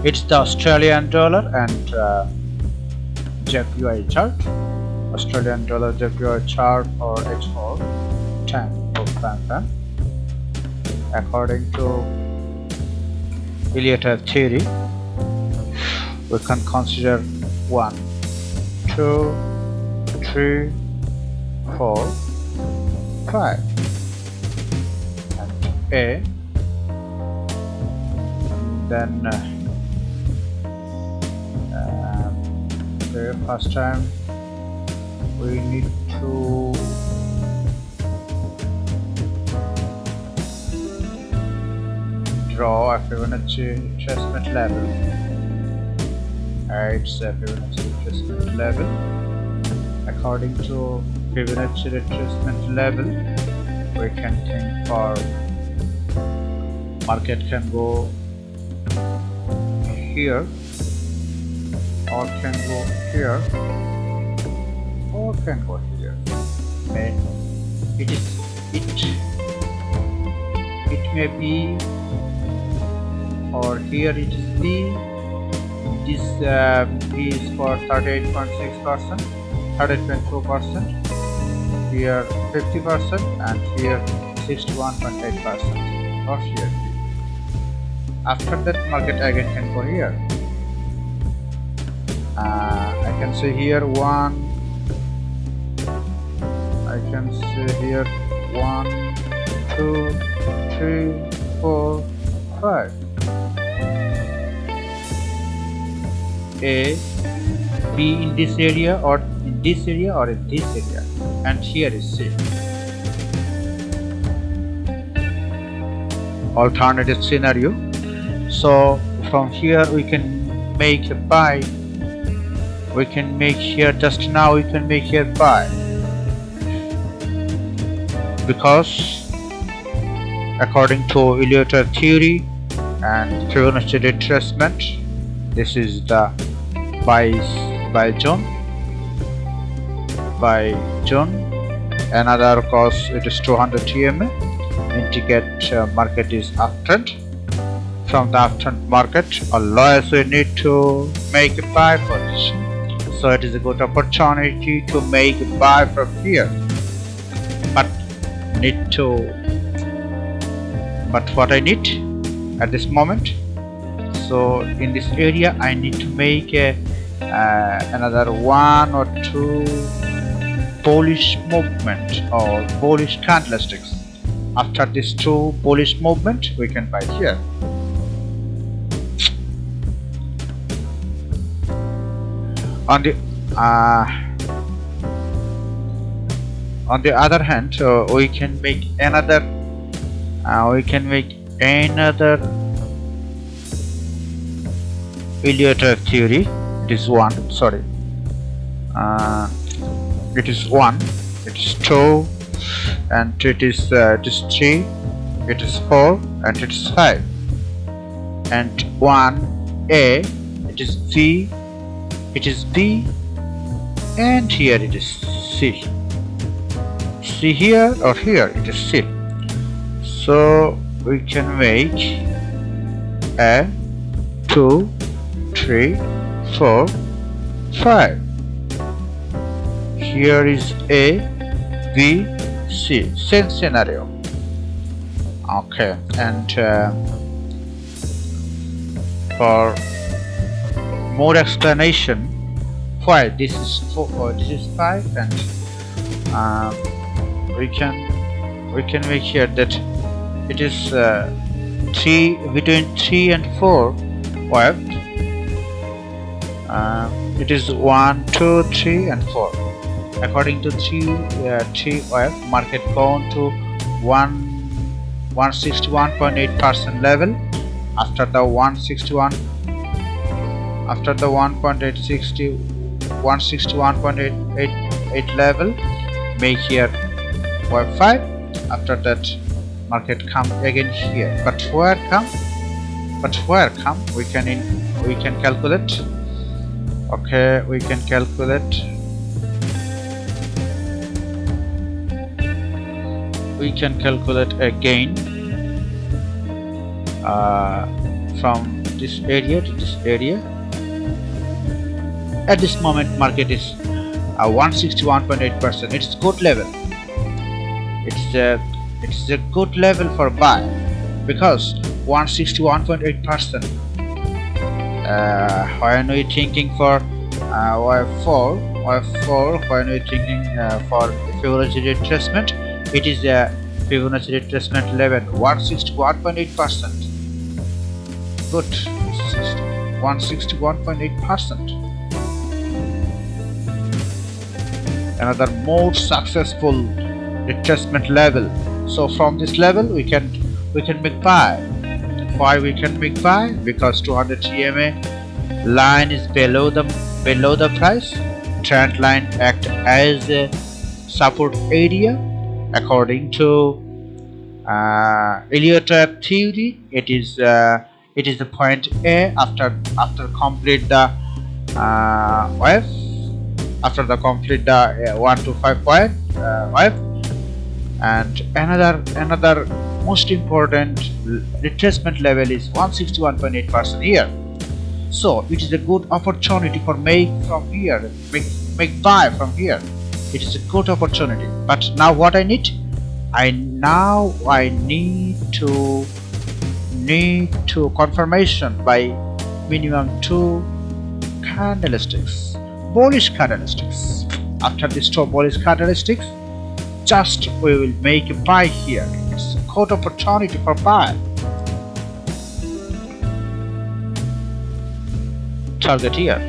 It's the Australian dollar and JPY chart. Australian dollar JPY chart for H4 10 of PAMM. According to Elliot theory, we can consider 1, 2, 3, 4, 5 and A. Then okay, first time we need to draw a Fibonacci retracement level. It's a Fibonacci retracement level. According to Fibonacci retracement level, we can think for market can go here or can go here or can go here. And it may be, or here it is B. This B is for 38.6%, 38.4%, here 50%, and here 61.8%. Or here. After that, market again can go here. I can say here 1. I can say here 1, 2, 3, 4, 5. A, B in this area or in this area or in this area, and here is C. Alternative scenario. So from here we can make a buy. We can make here, just now we can make here buy, because according to Elliot theory and Fibonacci retracement, this is the buy zone. Another cause, it is 200 EMA. Indicate market is uptrend. From the uptrend market, always we need to make a buy position. So it is a good opportunity to make a buy from here. But what I need at this moment, so in this area I need to make another 1 or 2 bullish movement or bullish candlesticks. After these 2 bullish movement, we can buy here. On the other hand, we can make another. Elliot theory. It is 1. Sorry. It is 1. It is 2, and it is 3. It is 4, and it is 5. And 1A. It is C. It is B, and here it is C. C here or here it is C. So we can make a 2, 3, 4, 5. Here is A, B, C. Same scenario. Okay, and for more explanation why this is 4 this is 5, and we can make here that it is 3 between 3 and 4 wave. It is 1, 2, 3 and 4. According to 3 wave, market gone to 161.8% level. After the 161.88 level, make here wave 5. After that, market come again here. But where come? We can calculate. Okay, we can calculate. We can calculate again from this area to this area. At this moment market is 161.8%. It's good level. It's a good level for buy, because 161.8%. When we thinking for F4, when we thinking for Fibonacci retracement, it is a Fibonacci retracement level 161.8%. Good, 161.8%. Another more successful retracement level. So from this level we can make buy. Why we can make buy? Because 200 EMA line is below the price. Trend line act as a support area according to Elliot theory. It is the point A after complete the wave, after the complete the 1 to 5 point wave. And another most important retracement level is 161.8% here. So it is a good opportunity for make from here, make buy from here. It is a good opportunity. But now what I need? I need to confirmation by minimum 2 candlesticks, bullish candlesticks. After these 2 bullish candlesticks, just we will make a buy here. It's a good opportunity for buy. Target here